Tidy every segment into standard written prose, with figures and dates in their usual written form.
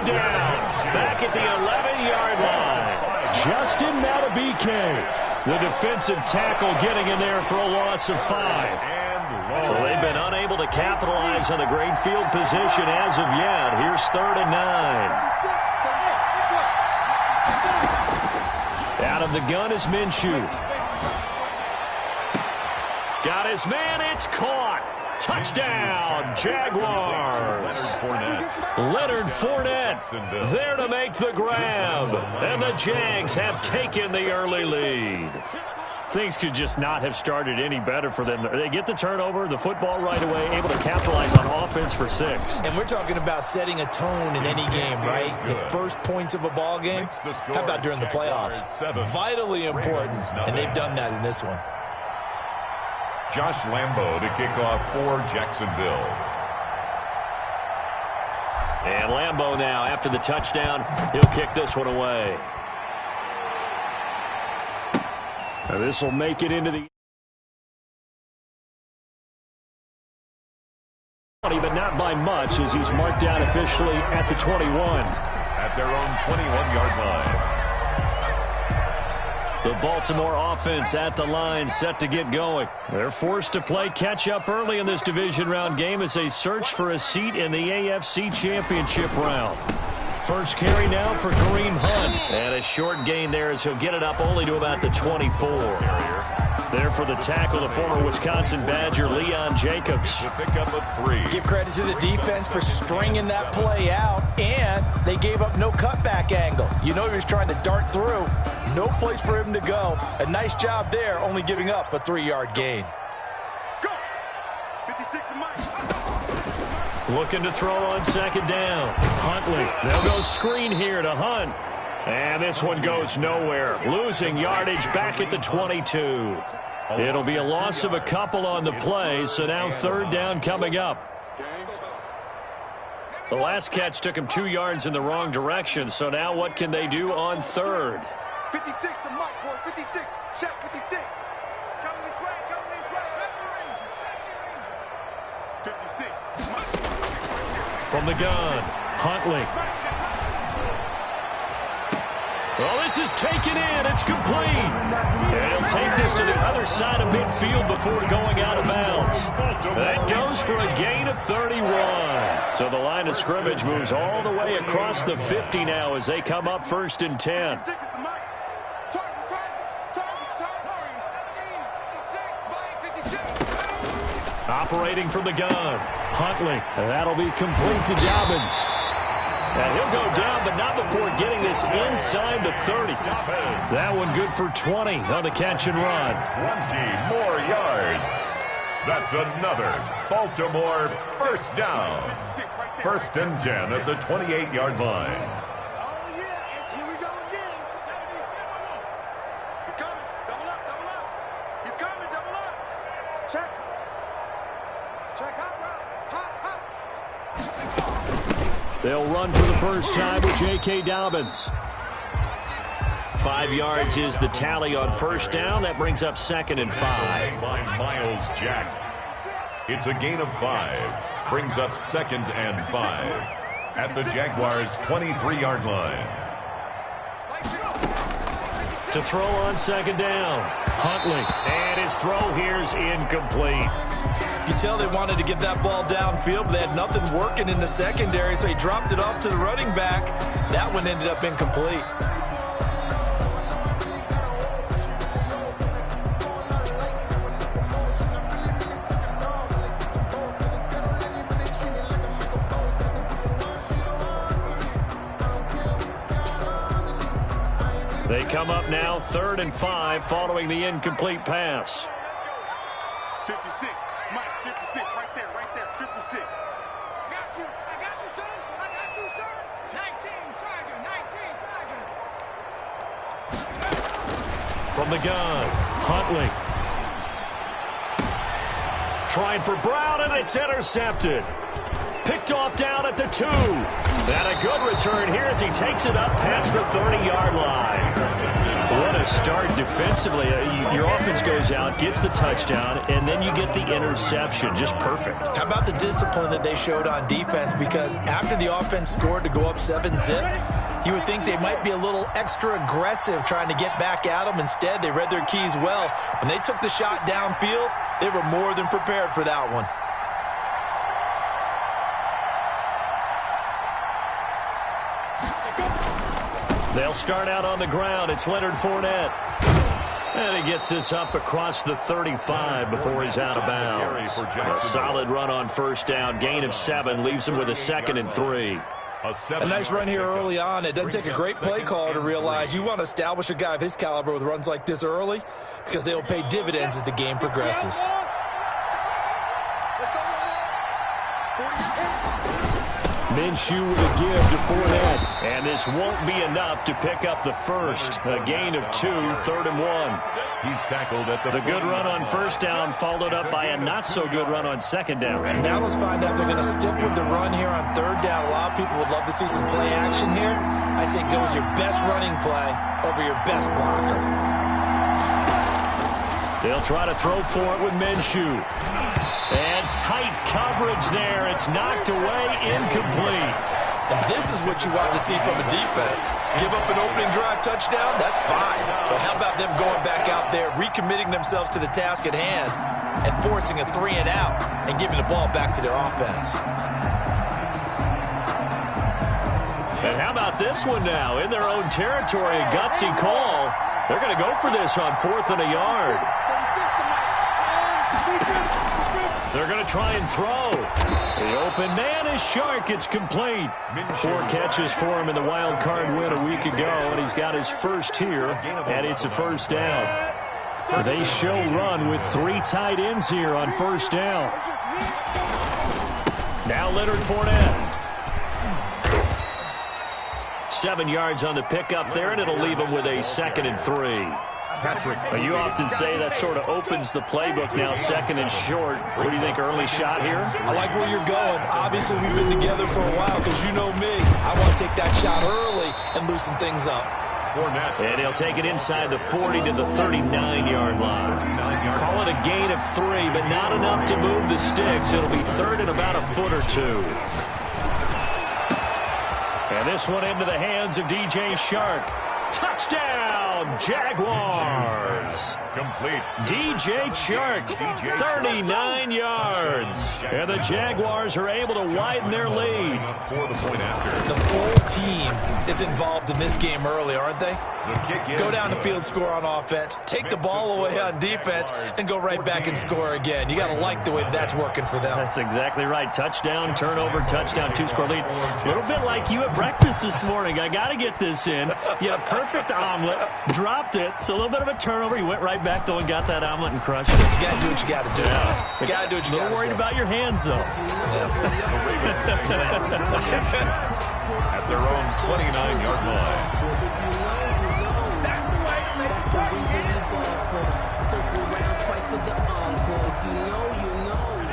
down. Back at the 11-yard line. Just didn't out of BK. The defensive tackle getting in there for a loss of 5. So they've been unable to capitalize on the great field position as of yet. Here's 3rd and 9. Out of the gun is Minshew. Got his man. It's caught. Touchdown, Jaguars. Leonard Fournette there to make the grab. And the Jags have taken the early lead. Things could just not have started any better for them. They get the turnover, the football right away, able to capitalize on offense for 6. And we're talking about setting a tone in any game, right? The first points of a ball game. How about during the playoffs? Vitally important, and they've done that in this one. Josh Lambo to kick off for Jacksonville. And Lambo now, after the touchdown, he'll kick this one away. Now this will make it into the... but not by much as he's marked down officially at the 21. At their own 21-yard line. The Baltimore offense at the line, set to get going. They're forced to play catch-up early in this division round game as they search for a seat in the AFC Championship round. First carry now for Kareem Hunt. And a short gain there as he'll get it up only to about the 24. There for the tackle, the former Wisconsin Badger, Leon Jacobs. To pick up a 3. Give credit to the defense for stringing that play out, and they gave up no cutback angle. You know he was trying to dart through. No place for him to go. A nice job there, only giving up a 3-yard gain. Go! 56 to Mike. Looking to throw on 2nd down. Huntley. They'll go screen here to Hunt. And this one goes nowhere. Losing yardage back at the 22. It'll be a loss of a couple on the play, so now 3rd down coming up. The last catch took him 2 yards in the wrong direction, so now what can they do on 3rd? 56 to Mike, boys. 56. Check 56. It's coming this way. Coming this way. 56. Mike. From the gun, Huntley. Well, this is taken in. It's complete. And he'll take this to the other side of midfield before going out of bounds. That goes for a gain of 31. So the line of scrimmage moves all the way across the 50 now as they come up 1st and 10. Operating from the gun, Huntley. And that'll be complete to Dobbins. And he'll go down, but not before getting this inside the 30. That one good for 20 on the catch and run. 20 more yards. That's another Baltimore first down. 1st and 10 at the 28-yard line. They'll run for the first time with J.K. Dobbins. 5 yards is the tally on 1st down. That brings up 2nd and 5. By Miles Jack. It's a gain of 5. Brings up 2nd and 5. At the Jaguars' 23-yard line. To throw on 2nd down. Huntley. And his throw here's incomplete. You can tell they wanted to get that ball downfield, but they had nothing working in the secondary, so he dropped it off to the running back. That one ended up incomplete. They come up now 3rd and 5 following the incomplete pass. 56. Mike, 56. Right there. 56. I got you, son. I got you, son. 19, Tiger. 19, Tiger. From the gun, Huntley. Trying for Brown, and it's intercepted. Picked off down at the 2. And a good return here as he takes it up past the 30-yard line. What a start defensively. Your offense goes out, gets the touchdown, and then you get the interception. Just perfect. How about the discipline that they showed on defense? Because after the offense scored to go up 7-zip, you would think they might be a little extra aggressive trying to get back at them. Instead, they read their keys well. When they took the shot downfield, they were more than prepared for that one. They'll start out on the ground. It's Leonard Fournette. And he gets this up across the 35 before he's out of bounds. A solid run on first down. Gain of 7 leaves him with a 2nd and 3. A nice run here early on. It doesn't take a great play caller to realize you want to establish a guy of his caliber with runs like this early because they'll pay dividends as the game progresses. Minshew with a give to Fournette. And this won't be enough to pick up the first. A gain of 2, 3rd and 1. He's tackled at the good run on first down, followed up by a not-so-good run on second down. Now let's find out if they're going to stick with the run here on 3rd down. A lot of people would love to see some play action here. I say go with your best running play over your best blocker. They'll try to throw for it with Minshew. And tight coverage there. It's knocked away, incomplete. And this is what you want to see from a defense. Give up an opening drive touchdown, that's fine. But how about them going back out there, recommitting themselves to the task at hand, and forcing a 3 and out, and giving the ball back to their offense. And how about this one now? In their own territory, a gutsy call. They're going to go for this on 4th and a yard. They're going to try and throw. The open man is Shark. It's complete. 4 catches for him in the wild card win a week ago, and he's got his first here, and it's a first down. They show run with 3 tight ends here on first down. Now Leonard Fournette. 7 yards on the pickup there, and it'll leave him with a 2nd and 3. You often say that sort of opens the playbook now, 2nd and short. What do you think, early shot here? I like where you're going. Obviously, we've been together for a while because you know me. I want to take that shot early and loosen things up. And he'll take it inside the 40 to the 39-yard line. Call it a gain of 3, but not enough to move the sticks. It'll be 3rd and about a foot or 2. And this one into the hands of DJ Shark. Touchdown, Jaguars. Complete. DJ Shark, 39 yards. And the Jaguars are able to widen their lead. For the point after. The full team is involved in this game early, aren't they? Go down the field, score on offense, take the ball away on defense, and go right back and score again. You got to like the way that's working for them. That's exactly right. Touchdown, turnover, touchdown, 2-score lead. A little bit like you at breakfast this morning. I got to get this in. You had a perfect omelet, dropped it, so a little bit of a turnover. You went right back, though, and got that omelet and crushed it. You got to do what you got to do. Yeah. You got to do what you got to do. A little worried about your hands, though. At their own 29-yard line.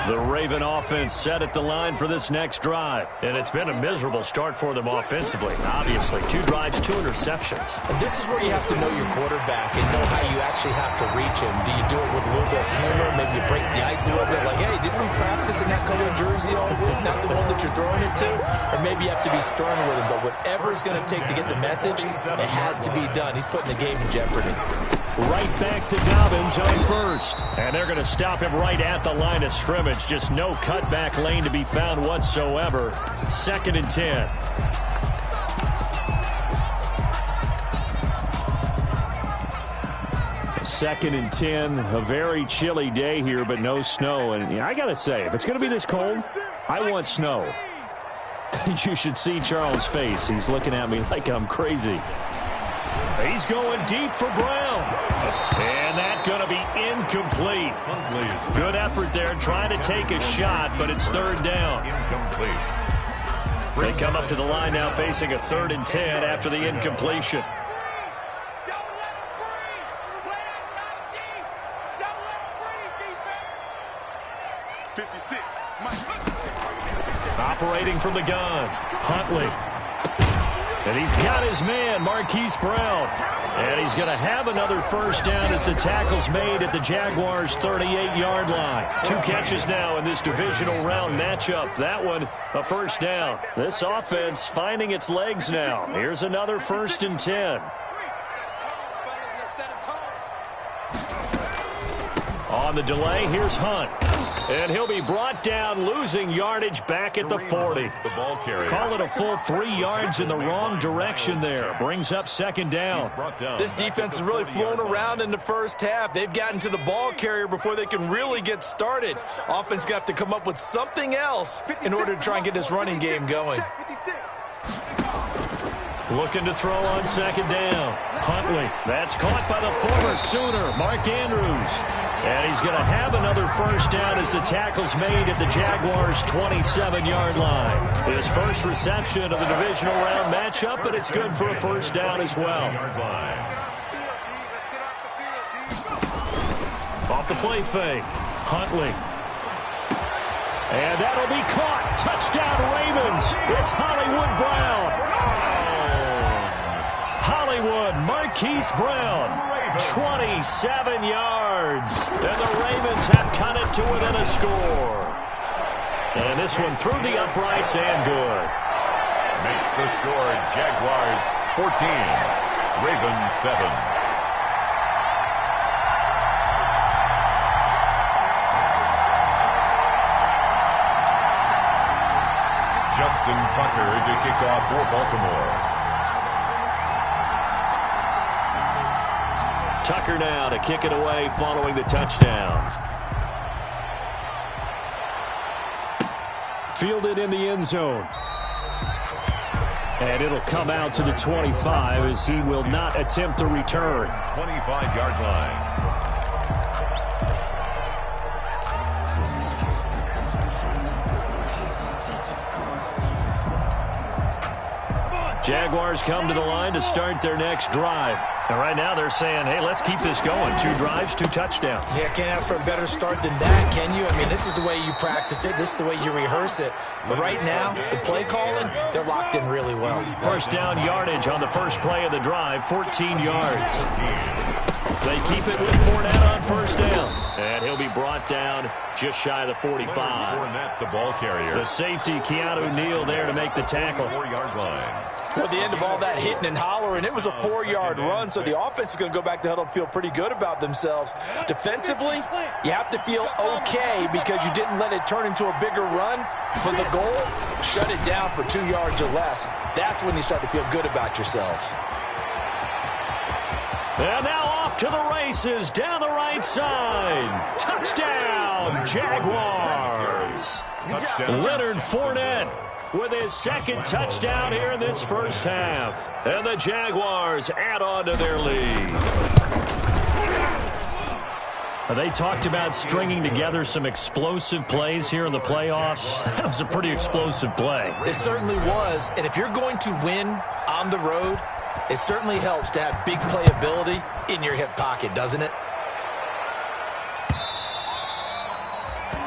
The Raven offense set at the line for this next drive. And it's been a miserable start for them offensively. Obviously, 2 drives, 2 interceptions. And this is where you have to know your quarterback and know how you actually have to reach him. Do you do it with a little bit of humor? Maybe you break the ice a little bit. Like, hey, didn't we practice in that color jersey all week? Not the one that you're throwing it to? Or maybe you have to be stern with him. But whatever it's going to take to get the message, it has to be done. He's putting the game in jeopardy. Right back to Dobbins on first. And they're going to stop him right at the line of scrimmage. Just no cutback lane to be found whatsoever. 2nd and 10. Second and 10. A very chilly day here, but no snow. And I got to say, if it's going to be this cold, I want snow. You should see Charles' face. He's looking at me like I'm crazy. He's going deep for Brown. And that's going to be incomplete. Good effort there, trying to take a shot, but it's 3rd down. They come up to the line now facing a 3rd and 10 after the incompletion. Separating from the gun, Huntley. And he's got his man, Marquise Brown. And he's going to have another first down as the tackle's made at the Jaguars' 38-yard line. 2 catches now in this divisional round matchup. That one, a first down. This offense finding its legs now. Here's another 1st and 10. On the delay, here's Hunt. And he'll be brought down, losing yardage back at the 40. Call it a full 3 yards in the wrong direction there. Brings up 2nd down. This defense has really flown around in the first half. They've gotten to the ball carrier before they can really get started. Offense got to come up with something else in order to try and get this running game going. Looking to throw on 2nd down. Huntley. That's caught by the former Sooner, Mark Andrews. And he's going to have another first down as the tackle's made at the Jaguars' 27-yard line. His first reception of the divisional round matchup, but it's good for a first down as well. Off the play fake, Huntley. And that'll be caught. Touchdown Ravens. It's Hollywood Brown. Hollywood, Marquise Brown. 27 yards. And the Ravens have cut it to within a score. And this one through the uprights and good. Makes the score Jaguars 14, Ravens 7. Justin Tucker to kick off for Baltimore. Tucker now to kick it away following the touchdown. Fielded in the end zone. And it'll come out to the 25 as he will not attempt the return. 25-yard line. Jaguars come to the line to start their next drive. And right now they're saying, hey, let's keep this going. 2 drives, 2 touchdowns. Yeah, can't ask for a better start than that, can you? I mean, this is the way you practice it. This is the way you rehearse it. But right now, the play calling, they're locked in really well. First down yardage on the first play of the drive, 14 yards. They keep it with Fournette on first down. And he'll be brought down just shy of the 45. Fournette, the ball carrier. The safety, Keanu Neal, there to make the tackle. 4-yard line. At the end of all that hitting and hollering, it was a 4-yard run, so the offense is going to go back to huddle and feel pretty good about themselves. Defensively, you have to feel okay because you didn't let it turn into a bigger run. But the goal, shut it down for 2 yards or less. That's when you start to feel good about yourselves. And now off to the races, down the right side. Touchdown, Jaguars. Touchdown. Leonard Fournette with his 2nd touchdown here in this first half. And the Jaguars add on to their lead. They talked about stringing together some explosive plays here in the playoffs. That was a pretty explosive play. It certainly was. And if you're going to win on the road, it certainly helps to have big playability in your hip pocket, doesn't it?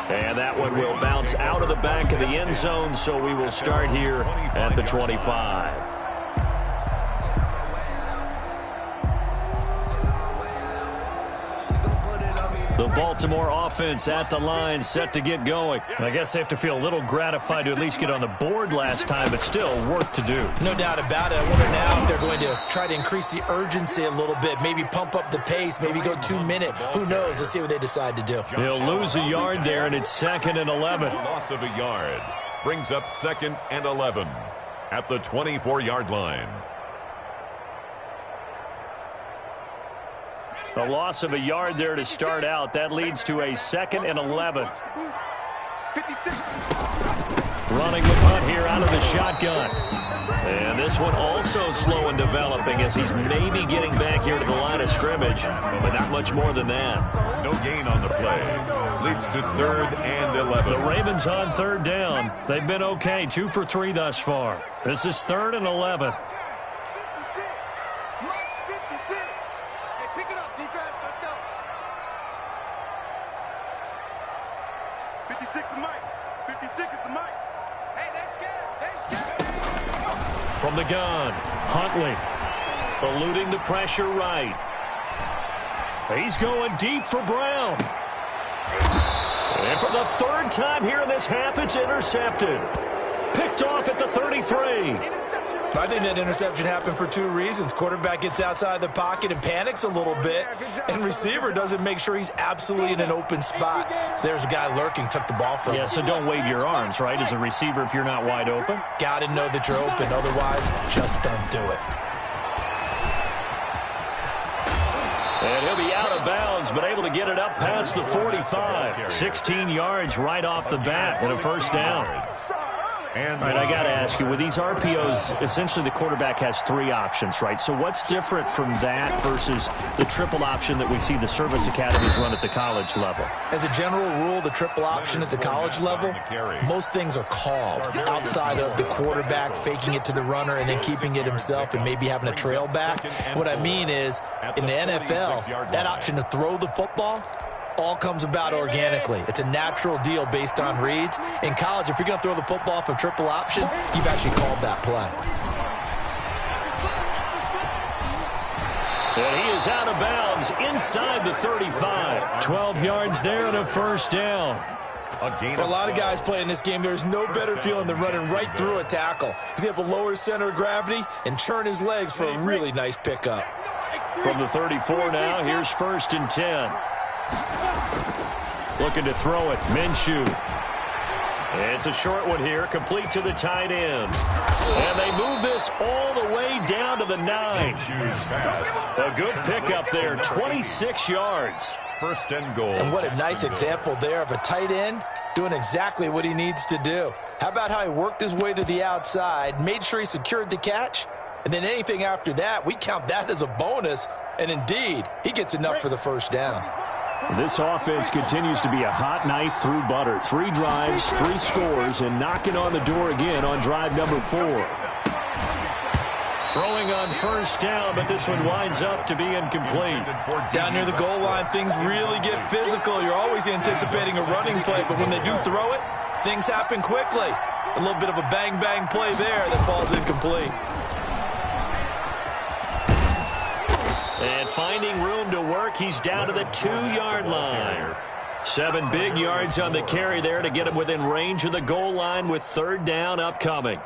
And that one will bounce out of the back of the end zone, so we will start here at the 25. The Baltimore offense at the line, set to get going. I guess they have to feel a little gratified to at least get on the board last time, but still work to do. No doubt about it. I wonder now if they're going to try to increase the urgency a little bit, maybe pump up the pace, maybe go 2-minute. Who knows? Let's see what they decide to do. They'll lose a yard there, and it's 2nd and 11. Loss of a yard brings up 2nd and 11 at the 24-yard line. A loss of a yard there to start out. That leads to a 2nd and 11. Running the punt here out of the shotgun. And this one also slow in developing as he's maybe getting back here to the line of scrimmage, but not much more than that. No gain on the play. Leads to 3rd and 11. The Ravens on 3rd down. They've been okay, 2 for 3 thus far. This is 3rd and 11. From the gun, Huntley eluding the pressure right. He's going deep for Brown. And for the third time here in this half, it's intercepted. Picked off at the 33. I think that interception happened for two reasons. Quarterback gets outside the pocket and panics a little bit, and receiver doesn't make sure he's absolutely in an open spot. So there's a guy lurking, took the ball from him. Yeah, so don't wave your arms, right, as a receiver if you're not wide open. Got to know that you're open. Otherwise, just don't do it. And he'll be out of bounds, but able to get it up past the 45. 16 yards right off the bat and a first down. All right, I got to ask you, with these RPOs, essentially the quarterback has three options, right? So what's different from that versus the triple option that we see the service academies run at the college level? As a general rule, the triple option at the college level, most things are called outside of the quarterback faking it to the runner and then keeping it himself and maybe having a trail back. What I mean is, in the NFL, that option to throw the football all comes about organically. It's a natural deal based on reads. In college, if you're going to throw the football off a triple option, you've actually called that play. And he is out of bounds inside the 35. 12 yards there and a first down. For a lot of guys playing this game, there's no better feeling than running right through a tackle. He's able to lower his center of gravity and churn his legs for a really nice pickup. From the 34 now, here's 1st and 10. Looking to throw it, Minshew. It's a short one here, complete to the tight end. And they move this all the way down to the 9. A good pickup there, 26 yards. 1st and goal. And what a nice example there of a tight end doing exactly what he needs to do. How about how he worked his way to the outside, made sure he secured the catch, and then anything after that, we count that as a bonus. And indeed, he gets enough for the first down. This offense continues to be a hot knife through butter. 3 drives, 3 scores, and knocking on the door again on drive number 4. Throwing on first down, but this one winds up to be incomplete. Down near the goal line, things really get physical. You're always anticipating a running play, but when they do throw it, things happen quickly. A little bit of a bang-bang play there that falls incomplete. And finding room to work, he's down to the 2-yard line. 7 big yards on the carry there to get him within range of the goal line with 3rd down upcoming.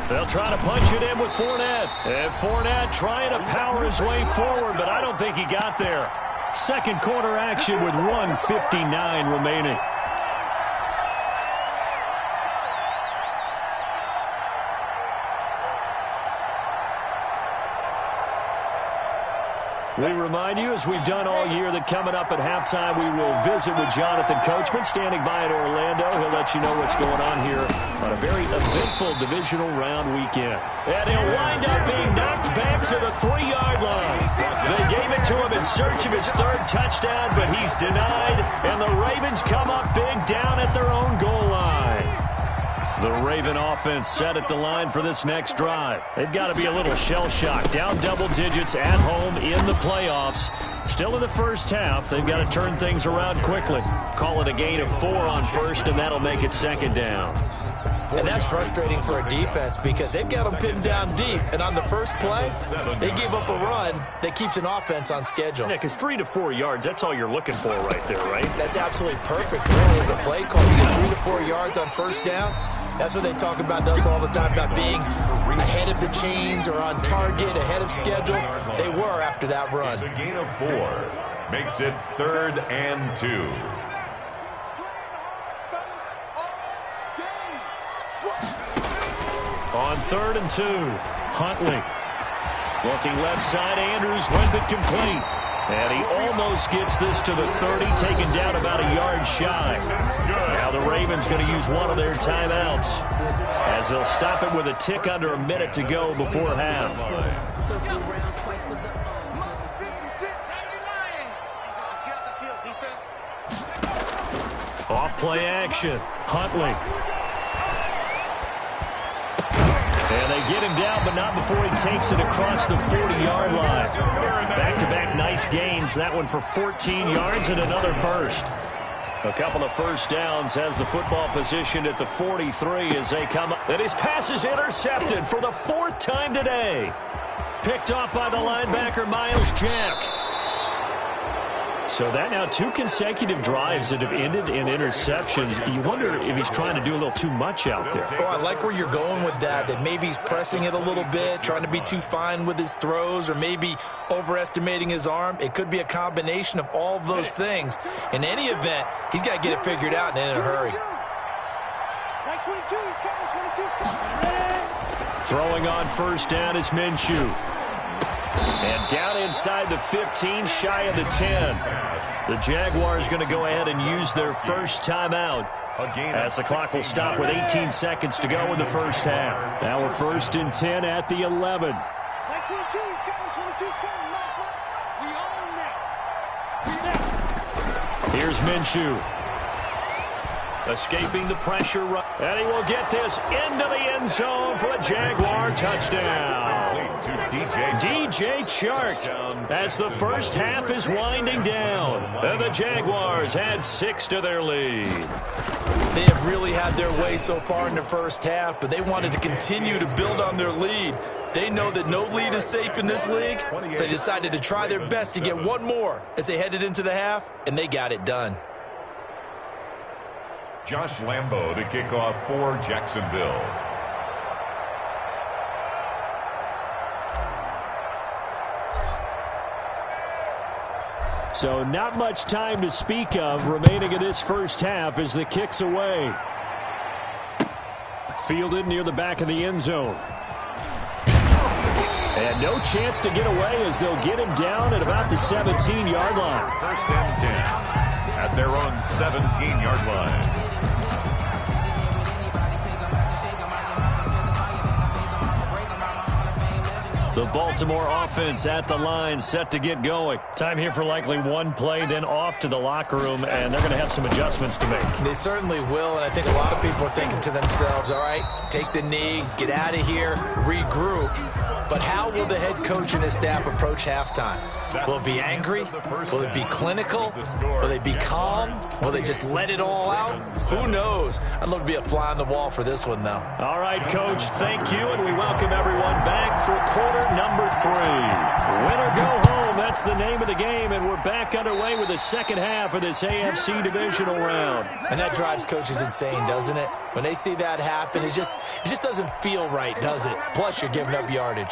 They'll try to punch it in with Fournette. And Fournette trying to power his way forward, but I don't think he got there. 2nd quarter action with 1:59 remaining. We remind you, as we've done all year, that coming up at halftime, we will visit with Jonathan Coachman, standing by in Orlando. He'll let you know what's going on here on a very eventful divisional round weekend. And he'll wind up being knocked back to the 3-yard line. They gave it to him in search of his 3rd touchdown, but he's denied, and the Ravens come up big down at their own goal line. The Raven offense set at the line for this next drive. They've got to be a little shell-shocked. Down double digits at home in the playoffs. Still in the first half. They've got to turn things around quickly. Call it a gain of 4 on first, and that'll make it 2nd down. And that's frustrating for a defense because they've got them pinned down deep. And on the first play, they gave up a run that keeps an offense on schedule. Yeah, because 3 to 4 yards, that's all you're looking for right there, right? That's absolutely perfect, really, as a play call. You get 3 to 4 yards on first down. That's what they talk about us all the time, about being ahead of the chains or on target, ahead of schedule. They were after that run. It's a gain of 4. Makes it 3rd and 2. On 3rd and 2, Huntley. Looking left side, Andrews with it complete. And he almost gets this to the 30, taken down about a yard shy. Now the Ravens going to use one of their timeouts as they'll stop it with a tick under a minute to go before half. Off play action, Huntley. And they get him down, but not before he takes it across the 40-yard line. Back-to-back nice gains. That one for 14 yards and another first. A couple of first downs, has the football positioned at the 43 as they come up. And his pass is intercepted for the fourth time today. Picked off by the linebacker, Miles Jack. So that now 2 consecutive drives that have ended in interceptions. You wonder if he's trying to do a little too much out there. Oh, I like where you're going with that maybe he's pressing it a little bit, trying to be too fine with his throws, or maybe overestimating his arm. It could be a combination of all of those things. In any event, he's got to get it figured out and in a hurry. Like 22, he's coming, 22's coming. Throwing on first down is Minshew. And down inside the 15, shy of the 10. The Jaguars going to go ahead and use their first timeout as the clock will stop with 18 seconds to go in the first half. Now we're 1st and 10 at the 11. Like 22, he's coming, 22's coming. We own now. Here's Minshew. Escaping the pressure. And he will get this into the end zone for a Jaguar touchdown. DJ Chark as the first half is winding down. And the Jaguars add 6 to their lead. They have really had their way so far in the first half, but they wanted to continue to build on their lead. They know that no lead is safe in this league, so they decided to try their best to get one more as they headed into the half, and they got it done. Josh Lambo to kick off for Jacksonville. So not much time to speak of remaining in this first half as the kick's away. Fielded near the back of the end zone. And no chance to get away as they'll get him down at about the 17-yard line. 1st and 10 at their own 17-yard line. The Baltimore offense at the line, set to get going. Time here for likely one play, then off to the locker room, and they're going to have some adjustments to make. They certainly will, and I think a lot of people are thinking to themselves, all right, take the knee, get out of here, regroup. But how will the head coach and his staff approach halftime? Will it be angry? Will it be clinical? Will they be calm? Will they just let it all out? Who knows? I'd love to be a fly on the wall for this one, though. All right, Coach, thank you, and we welcome everyone back for quarter number 3. Win or go home, that's the name of the game, and we're back underway with the second half of this AFC divisional round. And that drives coaches insane, doesn't it? When they see that happen, it just doesn't feel right, does it? Plus, you're giving up yardage.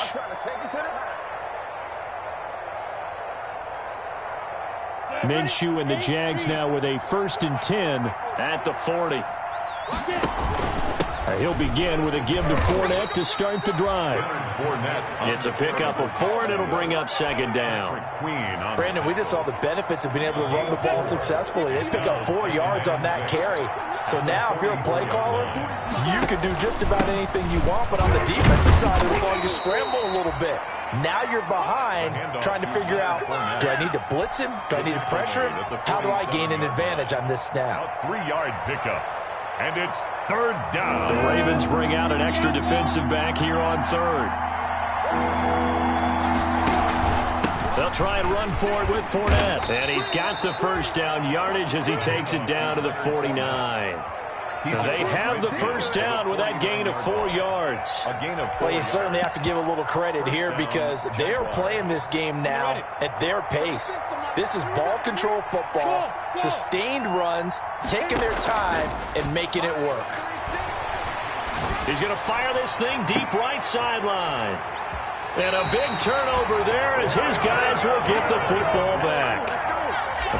Minshew and the Jags now with a 1st and 10 at the 40. He'll begin with a give to Fournette to start the drive. It's a pickup of 4, and it'll bring up 2nd down. Brandon, we just saw the benefits of being able to run the ball successfully. They pick up 4 yards on that carry. So now, if you're a play caller, you can do just about anything you want, but on the defensive side of the ball, you scramble a little bit. Now you're behind, trying to figure out, do I need to blitz him? Do I need to pressure him? How do I gain an advantage on this snap? 3-yard pickup, and it's 3rd down. The Ravens bring out an extra defensive back here on 3rd. They'll try and run for it with Fournette. And he's got the first down yardage as he takes it down to the 49. They have the first down with that gain of 4 yards. Well, you certainly have to give a little credit here because they are playing this game now at their pace. This is ball control football, sustained runs, taking their time and making it work. He's going to fire this thing deep right sideline. And a big turnover there as his guys will get the football back.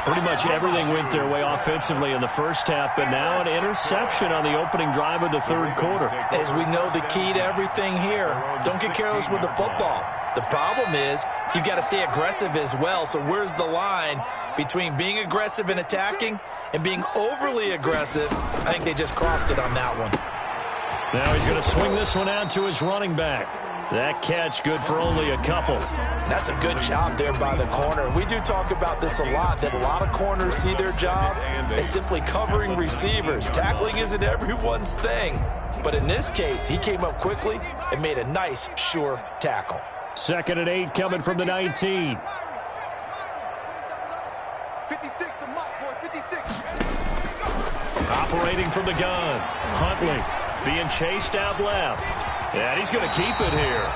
Pretty much everything went their way offensively in the first half, but now an interception on the opening drive of the 3rd quarter. As we know, the key to everything here, don't get careless with the football. The problem is you've got to stay aggressive as well. So where's the line between being aggressive and attacking and being overly aggressive? I think they just crossed it on that one. Now he's going to swing this one out to his running back. That catch good for only a couple. That's a good job there by the corner. We do talk about this a lot, that a lot of corners see their job as simply covering receivers. Tackling isn't everyone's thing. But in this case, he came up quickly and made a nice, sure tackle. 2nd and 8 coming from the 19. 56, the mark, boys, 56. Operating from the gun. Huntley being chased out left. And he's going to keep it here.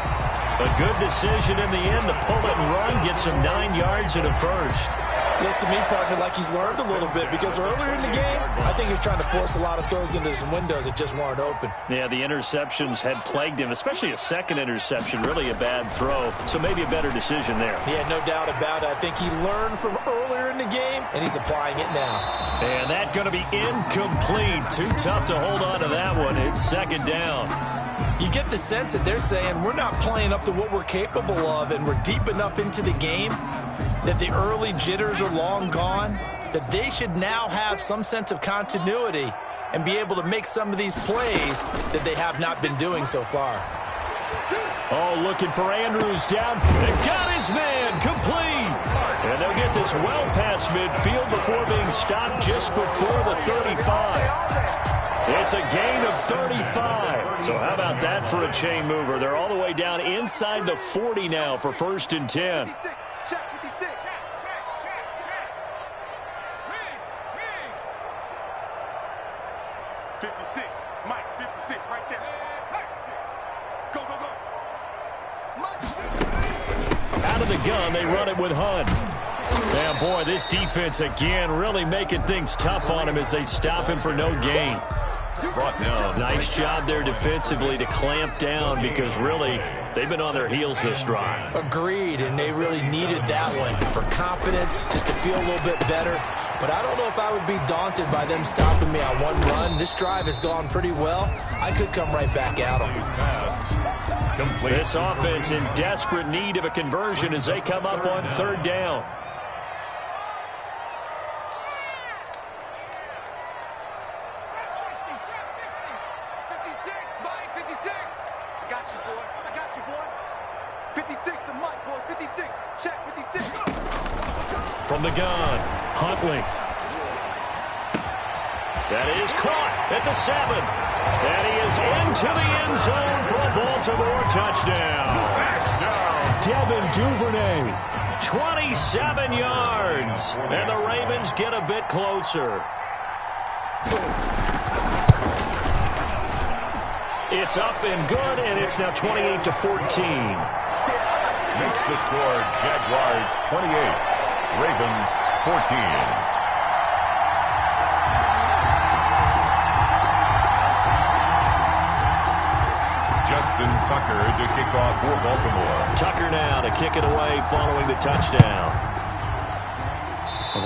A good decision in the end to pull it and run. Gets him 9 yards and a first. Looks to me, partner, like he's learned a little bit because earlier in the game, I think he was trying to force a lot of throws into some windows that just weren't open. Yeah, the interceptions had plagued him, especially a second interception, really a bad throw. So maybe a better decision there. Yeah, no doubt about it. I think he learned from earlier in the game, and he's applying it now. And that's going to be incomplete. Too tough to hold on to that one. It's second down. You get the sense that they're saying we're not playing up to what we're capable of, and we're deep enough into the game that the early jitters are long gone, that they should now have some sense of continuity and be able to make some of these plays that they have not been doing so far. Oh, looking for Andrews down. They got his man complete. And they'll get this well past midfield before being stopped just before the 35. It's a gain of 35. So how about that for a chain mover? They're all the way down inside the 40 now for 1st and 10. 56, Mike, 56, right there. 56. Go, go, go. Mike. Out of the gun, they run it with Hunt. And boy, this defense again really making things tough on him as they stop him for no gain. Brought down. Nice job there defensively to clamp down because really they've been on their heels this drive. Agreed, and they really needed that one for confidence, just to feel a little bit better. But I don't know if I would be daunted by them stopping me on one run. This drive has gone pretty well. I could come right back at them. Complete. This offense in desperate need of a conversion as they come up on 3rd down. From the gun, Huntley. That is caught at the 7. And he is into the end zone for a Baltimore touchdown. Devin Duvernay, 27 yards. And the Ravens get a bit closer. It's up and good, and it's now 28-14. Makes the score Jaguars 28. Ravens 14. Justin Tucker to kick off for Baltimore. Tucker now to kick it away following the touchdown.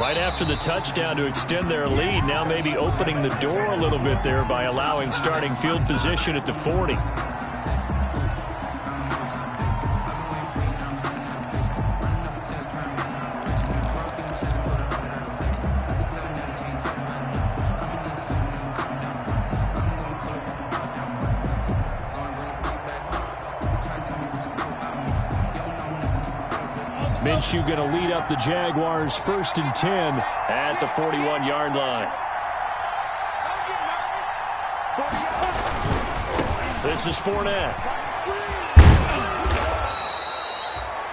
Right after the touchdown to extend their lead, now maybe opening the door a little bit there by allowing starting field position at the 40. Minshew going to lead up the Jaguars 1st and 10 at the 41-yard line. This is Fournette.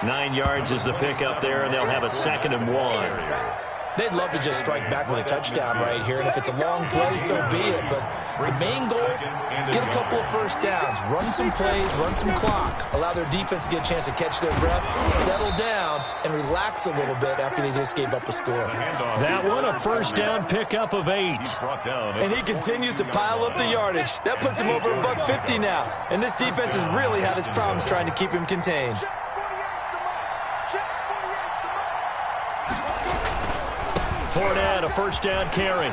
9 yards is the pickup there, and they'll have a 2nd and 1. They'd love to just strike back with a touchdown right here, and if it's a long play, so be it. But the main goal, get a couple of first downs, run some plays, run some clock, allow their defense to get a chance to catch their breath, settle down, and relax a little bit after they just gave up a score. That one, a first down pickup of 8. And he continues to pile up the yardage. That puts him over $150 now. And this defense has really had its problems trying to keep him contained. Fournette, a first down carry.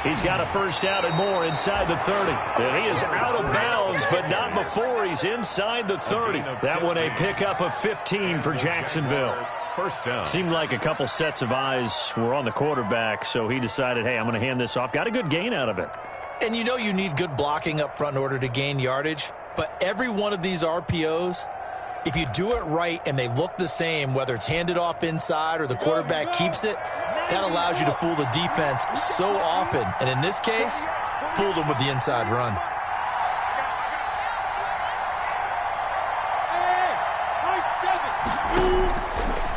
He's got a first down and more inside the 30. And he is out of bounds, but not before he's inside the 30. That one a pickup of 15 for Jacksonville. First down. Seemed like a couple sets of eyes were on the quarterback, so he decided, hey, I'm going to hand this off. Got a good gain out of it. And you know you need good blocking up front in order to gain yardage. But every one of these RPOs, if you do it right and they look the same, whether it's handed off inside or the quarterback keeps it, that allows you to fool the defense so often. And in this case, fooled them with the inside run.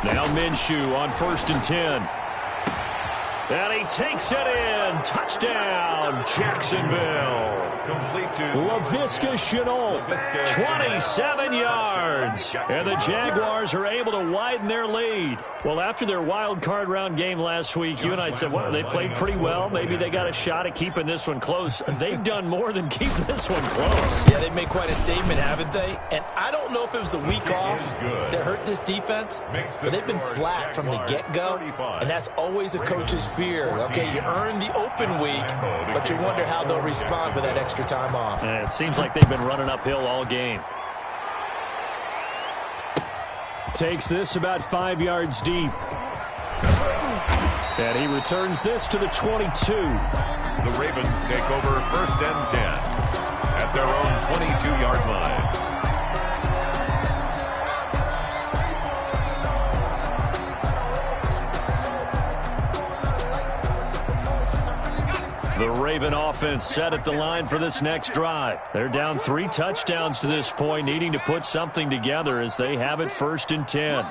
Now Minshew on 1st and 10. And he takes it in. Touchdown, Jacksonville. Complete to Laviska Shenault, 27 yards. And the Jaguars are able to widen their lead. Well, after their wild card round game last week, you and I said, well, they played pretty well. Maybe they got a shot at keeping this one close. They've done more than keep this one close. Yeah, they've made quite a statement, haven't they? And I don't know if it was the week off that hurt this defense, but they've been flat from the get-go, and that's always a coach's fear. Okay, you earn the open week, but you wonder how they'll respond with that extra time off. And it seems like they've been running uphill all game. Takes this about 5 yards deep. And he returns this to the 22. the Ravens take over 1st and 10 at their own 22-yard line. The Raven offense set at the line for this next drive. They're down 3 touchdowns to this point, needing to put something together as they have it 1st and 10.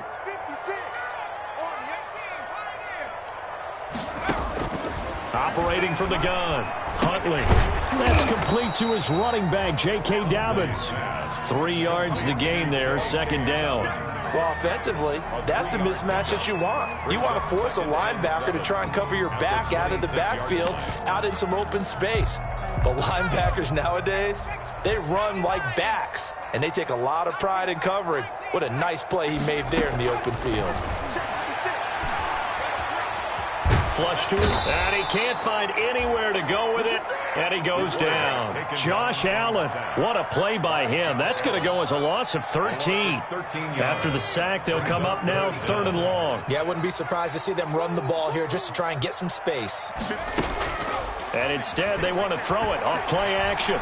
Operating from the gun, Huntley. That's complete to his running back, j-chandaman5's. 3 yards the gain there, 2nd down. Well, offensively, that's the mismatch that you want. You want to force a linebacker to try and cover your back out of the backfield, out in some open space. But linebackers nowadays, they run like backs, and they take a lot of pride in covering. What a nice play he made there in the open field. Flush to him, and he can't find anywhere to go with it, and he goes down. Josh Allen, what a play by him. That's going to go as a loss of 13. After the sack, they'll come up now 3rd and long. Yeah, I wouldn't be surprised to see them run the ball here just to try and get some space. And instead, they want to throw it off play action.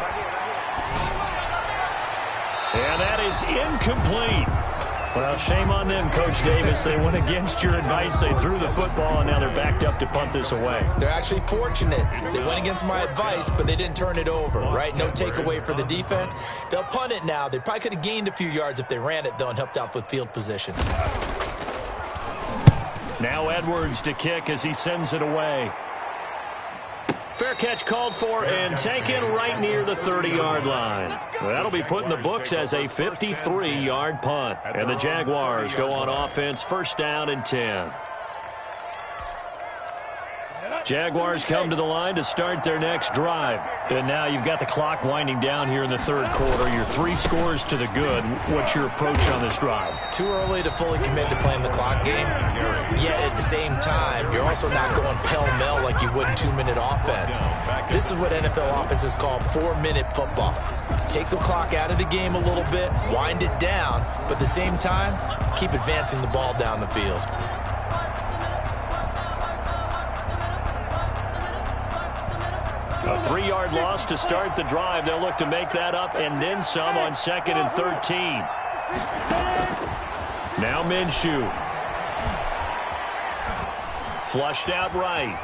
And that is incomplete. Well, shame on them, Coach Davis. They went against your advice. They threw the football, and now they're backed up to punt this away. They're actually fortunate. They went against my advice, but they didn't turn it over, right? No takeaway for the defense. They'll punt it now. They probably could have gained a few yards if they ran it, though, and helped out with field position. Now Edwards to kick as he sends it away. Fair catch called for and taken right near the 30-yard line. That'll be put in the books as a 53-yard punt. And the Jaguars go on offense, 1st down and 10. Jaguars come to the line to start their next drive. And now you've got the clock winding down here in the 3rd quarter. You're 3 scores to the good. What's your approach on this drive? Too early to fully commit to playing the clock game. Yet at the same time, you're also not going pell-mell like you would in 2-minute offense. This is what NFL offenses call 4-minute football. Take the clock out of the game a little bit, wind it down, but at the same time, keep advancing the ball down the field. A 3-yard loss to start the drive. They'll look to make that up and then some on 2nd and 13. Now Minshew. Flushed out right.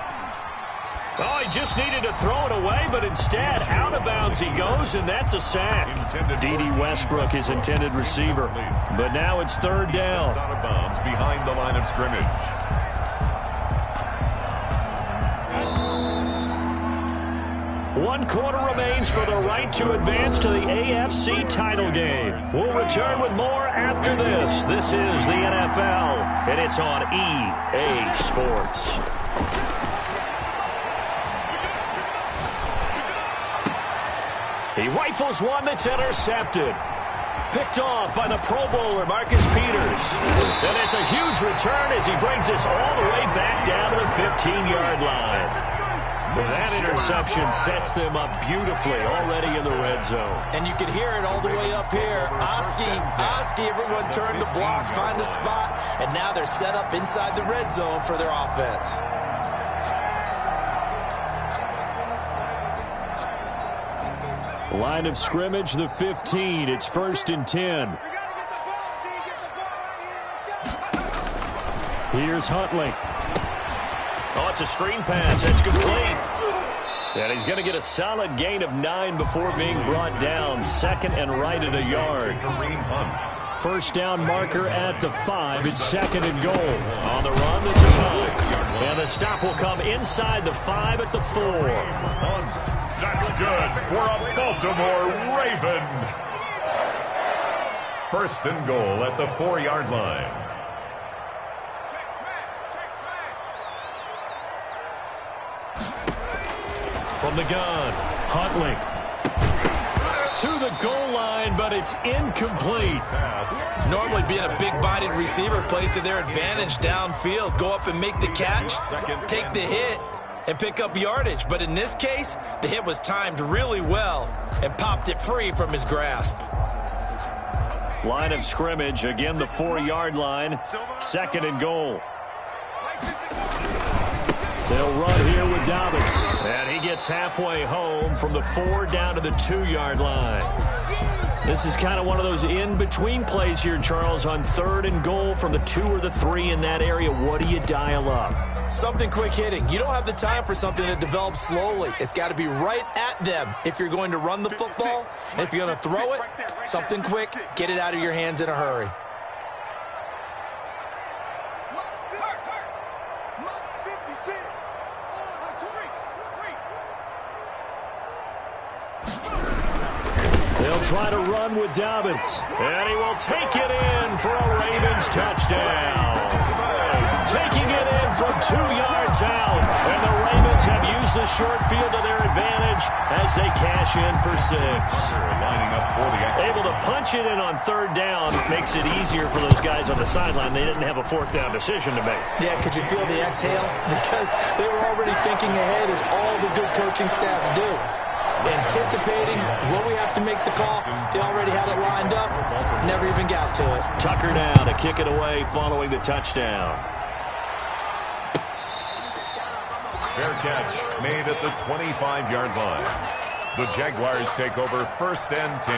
Oh, he just needed to throw it away, but instead, out of bounds he goes, and that's a sack. D.D. Westbrook, his intended receiver. But now it's 3rd down. Out of bounds behind the line of scrimmage. 1 quarter remains for the right to advance to the AFC title game. We'll return with more after this. This is the NFL, and it's on EA Sports. He rifles one that's intercepted. Picked off by the Pro Bowler, Marcus Peters. And it's a huge return as he brings us all the way back down to the 15-yard line. That interception sets them up beautifully already in the red zone. And you can hear it all the way up here. Oski, everyone turned to block, find the spot, and now they're set up inside the red zone for their offense. Line of scrimmage, the 15. It's 1st and 10. Here's Huntley. Oh, it's a screen pass. It's complete. And he's going to get a solid gain of 9 before being brought down. 2nd and right at a yard. 1st down marker at the 5. It's 2nd and goal. On the run, this is Hunt. And the stop will come inside the 5 at the 4. That's good for a Baltimore Raven. First and goal at the 4-yard line. From the gun, Huntley. To the goal line, but it's incomplete. Normally being a big-bodied receiver plays to their advantage downfield. Go up and make the catch, take the hit, and pick up yardage. But in this case, the hit was timed really well and popped it free from his grasp. Line of scrimmage, again the 4-yard line. Second and goal. They'll run here with Dobbins. And he gets halfway home from the 4 down to the 2-yard line. This is kind of one of those in-between plays here, Charles, on 3rd and goal from the 2 or the 3 in that area. What do you dial up? Something quick hitting. You don't have the time for something that develops slowly. It's got to be right at them if you're going to run the football. And if you're going to throw it, something quick, get it out of your hands in a hurry. They'll try to run with Dobbins. And he will take it in for a Ravens touchdown. Taking it in from 2 yards out. And the Ravens have used the short field to their advantage as they cash in for 6. Lining up for the extra. Able to punch it in on 3rd down. Makes it easier for those guys on the sideline. They didn't have a 4th down decision to make. Yeah, could you feel the exhale? Because they were already thinking ahead, as all the good coaching staffs do. Anticipating what we have to make the call. They already had it lined up. Never even got to it. Tucker now to kick it away following the touchdown. Fair catch made at the 25-yard line. The Jaguars take over 1st and 10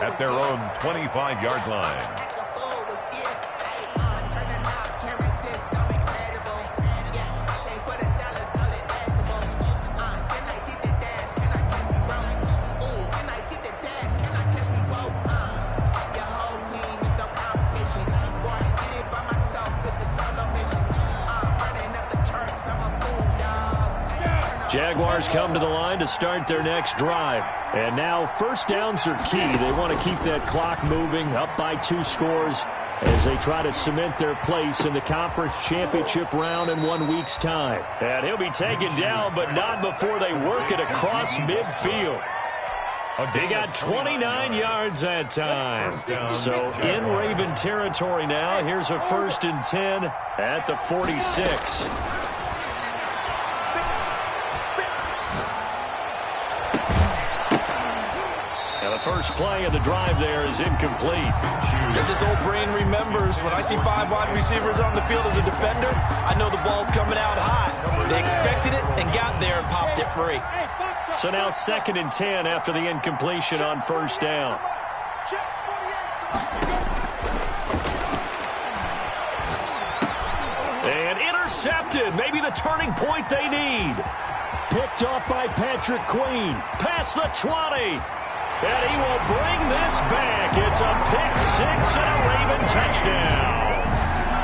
at their own 25-yard line. Jaguars come to the line to start their next drive. And now 1st downs are key. They want to keep that clock moving, up by 2 scores as they try to cement their place in the conference championship round in 1 week's time. And he'll be taken down, but not before they work it across midfield. They got 29 yards that time. So in Raven territory now. Here's a 1st and 10 at the 46. The first play of the drive there is incomplete. As this old brain remembers, when I see 5 wide receivers on the field as a defender, I know the ball's coming out high. They expected it and got there and popped it free. So now 2nd and 10 after the incompletion on 1st down. And intercepted. Maybe the turning point they need. Picked off by Patrick Queen. Past the 20. And he will bring this back. It's a pick-6 and a Raven touchdown.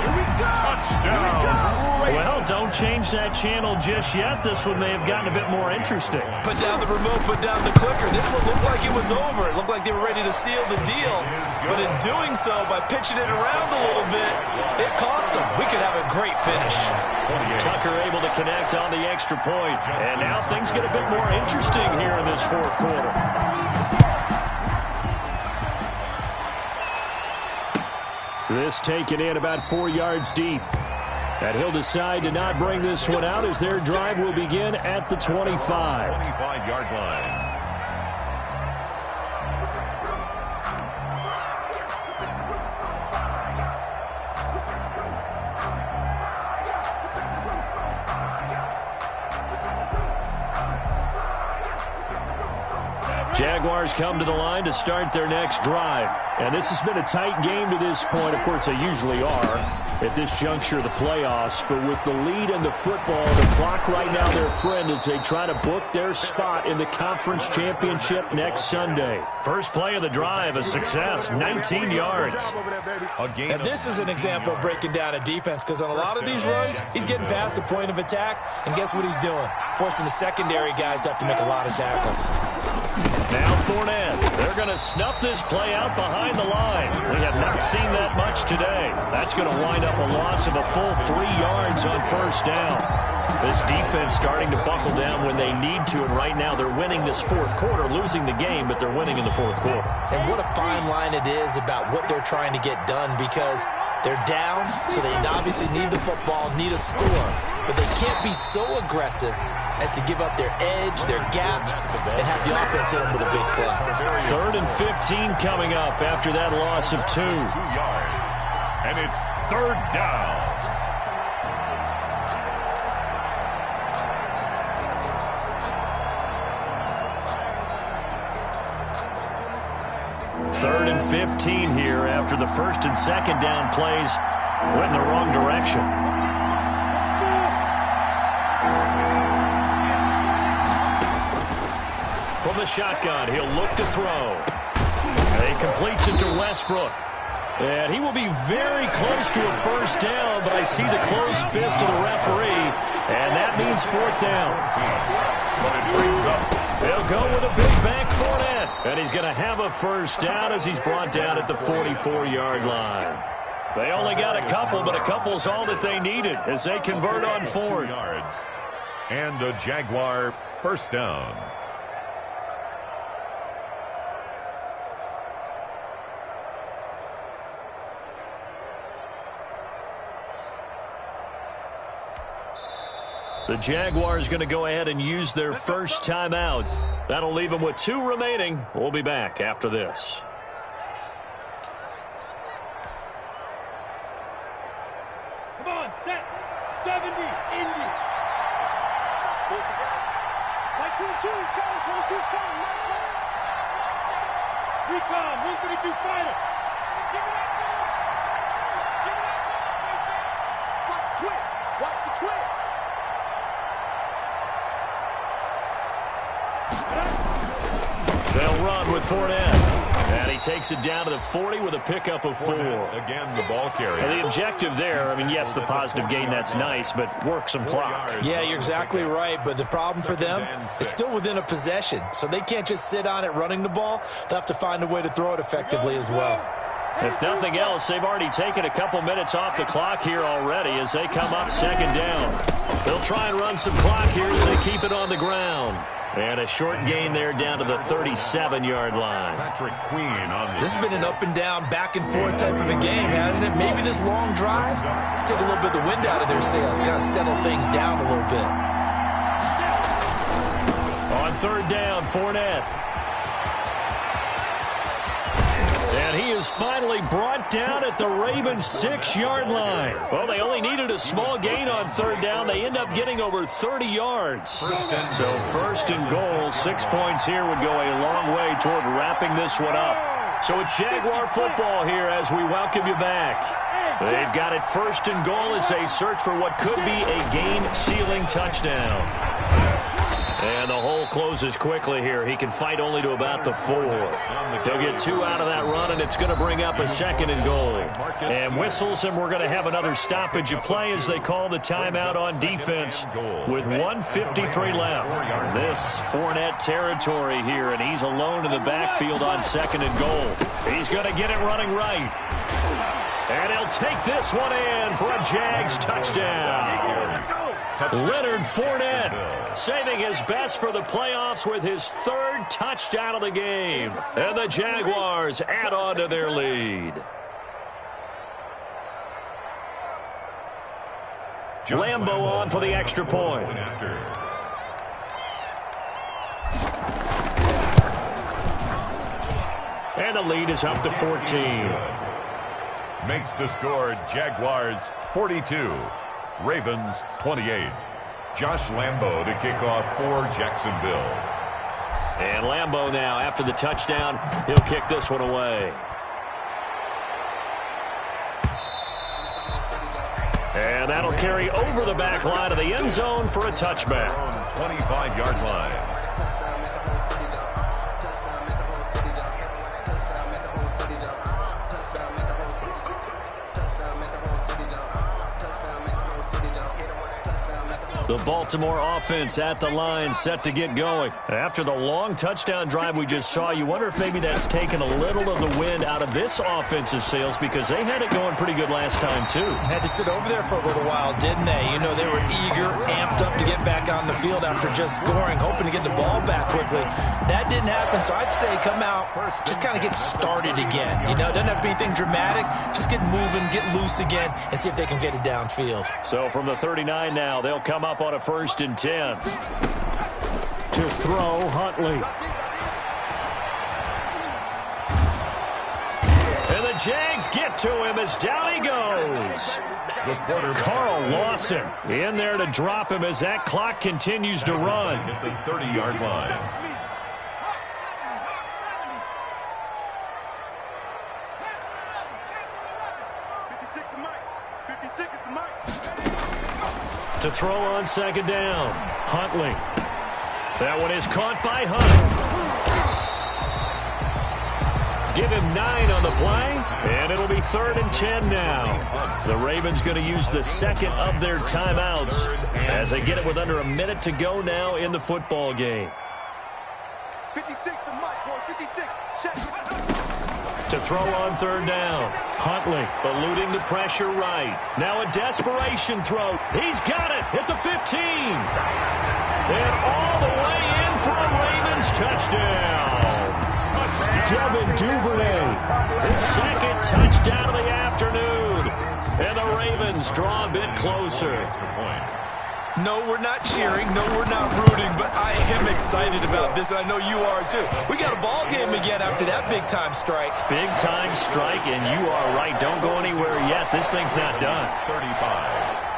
Here we go. Touchdown. Well, don't change that channel just yet. This one may have gotten a bit more interesting. Put down the remote, put down the clicker. This one looked like it was over. It looked like they were ready to seal the deal. But in doing so, by pitching it around a little bit, it cost them. We could have a great finish. Tucker able to connect on the extra point. And now things get a bit more interesting here in this 4th quarter. This taken in about 4 yards deep. And he'll decide to not bring this one out as their drive will begin at the 25. 25-yard line. Jaguars come to the line to start their next drive. And this has been a tight game to this point. Of course, they usually are at this juncture of the playoffs. But with the lead in the football, the clock right now their friend as they try to book their spot in the conference championship next Sunday. First play of the drive, a success, 19 yards. And this is an example of breaking down a defense, because on a lot of these runs, he's getting past the point of attack, and guess what he's doing? Forcing the secondary guys to have to make a lot of tackles. Now Fournette. They're going to snuff this play out behind the line. We have not seen that much today. That's going to wind up a loss of a full 3 yards on first down. This defense starting to buckle down when they need to, and right now they're winning this fourth quarter, losing the game, but they're winning in the fourth quarter. And what a fine line it is about what they're trying to get done, because they're down, so they obviously need the football, need a score, but they can't be so aggressive as to give up their edge, their gaps, and have the offense hit them with a big play. 3rd and 15 coming up after that loss of 2. 2 yards. And it's 3rd down. Third and 15 here after the 1st and 2nd down plays went in the wrong direction. From the shotgun, he'll look to throw. He completes it to Westbrook. And he will be very close to a first down, but I see the closed fist of the referee, and that means 4th down. They'll go with a big bank Fournette, and he's going to have a first down as he's brought down at the 44-yard line. They only got a couple, but a couple's all that they needed as they convert on 4th. Yards. And a Jaguar first down. The Jaguars going to go ahead and use their first timeout. That'll leave them with 2 remaining. We'll be back after this. Come on, set. 70, Indy. My 22's coming, 22's coming. Recon, 132 fighter. Give me that ball. Give me that ball right there. Watch the twitch. Watch the twitch. They'll run with Fournette. And he takes it down to the 40 with a pickup of 4. Again, the ball carrier. And the objective there, I mean, yes, the positive gain, that's nice, but work some clock. Yeah, you're exactly right, but the problem for them is still within a possession, so they can't just sit on it running the ball. They'll have to find a way to throw it effectively as well. If nothing else, they've already taken a couple minutes off the clock here already as they come up 2nd down. They'll try and run some clock here as they keep it on the ground. And a short gain there down to the 37-yard line. Patrick Queen on the This has been an up-and-down, back-and-forth type of a game, hasn't it? Maybe this long drive take a little bit of the wind out of their sails, kind of settle things down a little bit. On 3rd down, Fournette. And he is finally brought down at the Ravens' 6-yard line. Well, they only needed a small gain on 3rd down. They end up getting over 30 yards. So 1st and goal, 6 points here would go a long way toward wrapping this one up. So it's Jaguar football here as we welcome you back. They've got it 1st and goal as they search for what could be a game-sealing touchdown. And the hole closes quickly here. He can fight only to about the 4. He'll get 2 out of that run, and it's going to bring up a 2nd and goal. And whistles, and we're going to have another stoppage of play as they call the timeout on defense with 1:53 left. This Fournette territory here, and he's alone in the backfield on 2nd and goal. He's going to get it running right. And he'll take this one in for a Jags touchdown. Leonard Fournette saving his best for the playoffs with his 3rd touchdown of the game. And the Jaguars add on to their lead. Lambeau on for the extra point. And the lead is up to 14. Makes the score Jaguars 42. Ravens 28. Josh Lambeau to kick off for Jacksonville. And Lambeau now, after the touchdown, he'll kick this one away. And that'll carry over the back line of the end zone for a touchback. 25-yard line. The Baltimore offense at the line, set to get going. After the long touchdown drive we just saw, you wonder if maybe that's taken a little of the wind out of this offensive sails, because they had it going pretty good last time, too. Had to sit over there for a little while, didn't they? You know, they were eager, amped up to get back on the field after just scoring, hoping to get the ball back quickly. That didn't happen, so I'd say come out, just kind of get started again. You know, it doesn't have to be anything dramatic. Just get moving, get loose again, and see if they can get it downfield. So from the 39 now, they'll come up on a 1st and 10. To throw, Huntley. And the Jags get to him as down he goes. Carl Lawson in there to drop him as that clock continues to run. At the 30-yard line. To throw on 2nd down. Huntley. That one is caught by Hunt. Give him 9 on the play, and it'll be 3rd and 10 now. The Ravens going to use the 2nd of their timeouts as they get it with under a minute to go now in the football game. 56 to Mike, boy, 56. Check. To throw on 3rd down. Huntley eluding the pressure right. Now a desperation throw. He's got it at the 15. And all the way in for a Ravens touchdown. Devin Duvernay, his 2nd touchdown of the afternoon. And the Ravens draw a bit closer. No, we're not cheering. No, we're not rooting, but I am excited about this, and I know you are too. We got a ball game again after that big-time strike. Big-time strike, and you are right. Don't go anywhere yet. This thing's not done. 35.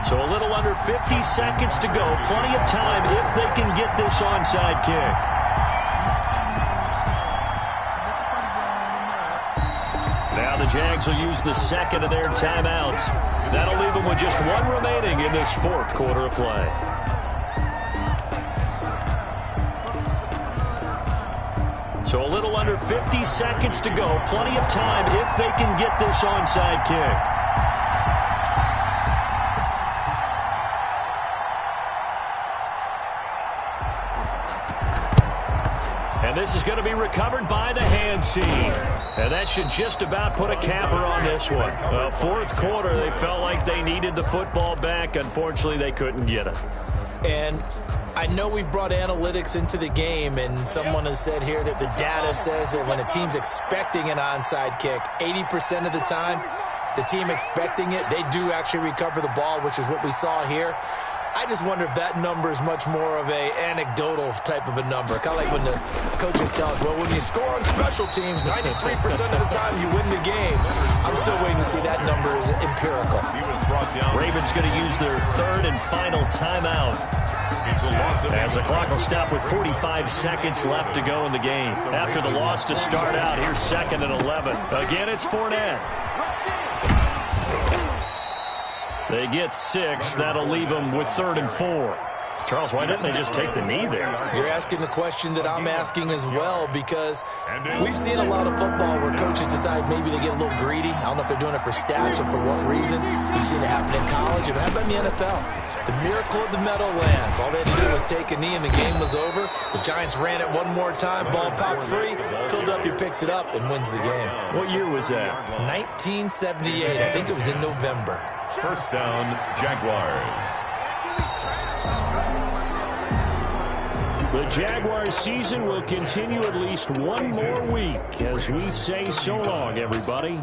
So a little under 50 seconds to go. Plenty of time if they can get this onside kick. Now the Jags will use the 2nd of their timeouts. That'll leave them with just 1 remaining in this 4th quarter of play. So a little under 50 seconds to go. Plenty of time if they can get this onside kick. And this is going to be recovered by the hands team. And that should just about put a capper on this one. 4th quarter, they felt like they needed the football back. Unfortunately, they couldn't get it. And I know we brought analytics into the game, and someone has said here that the data says that when a team's expecting an onside kick, 80% of the time, the team expecting it, they do actually recover the ball, which is what we saw here. I just wonder if that number is much more of a anecdotal type of a number. Kind of like when the coaches tell us, well, when you score on special teams, 93% of the time you win the game. I'm still waiting to see that number is empirical. Ravens going to use their 3rd and final timeout. As the clock will stop with 45 seconds left to go in the game. After the loss to start out, here's 2nd and 11. Again, it's Fournette. They get 6. That'll leave them with 3rd and 4. Charles, why didn't they just take the knee there? You're asking the question that I'm asking as well, because we've seen a lot of football where coaches decide maybe they get a little greedy. I don't know if they're doing it for stats or for what reason. We've seen it happen in college. It happened in the NFL. The miracle of the Meadowlands. All they had to do was take a knee and the game was over. The Giants ran it one more time. Ball popped free. Philadelphia picks it up and wins the game. What year was that? 1978. I think it was in November. 1st down, Jaguars. The Jaguars season will continue at least 1 more week as we say so long, everybody.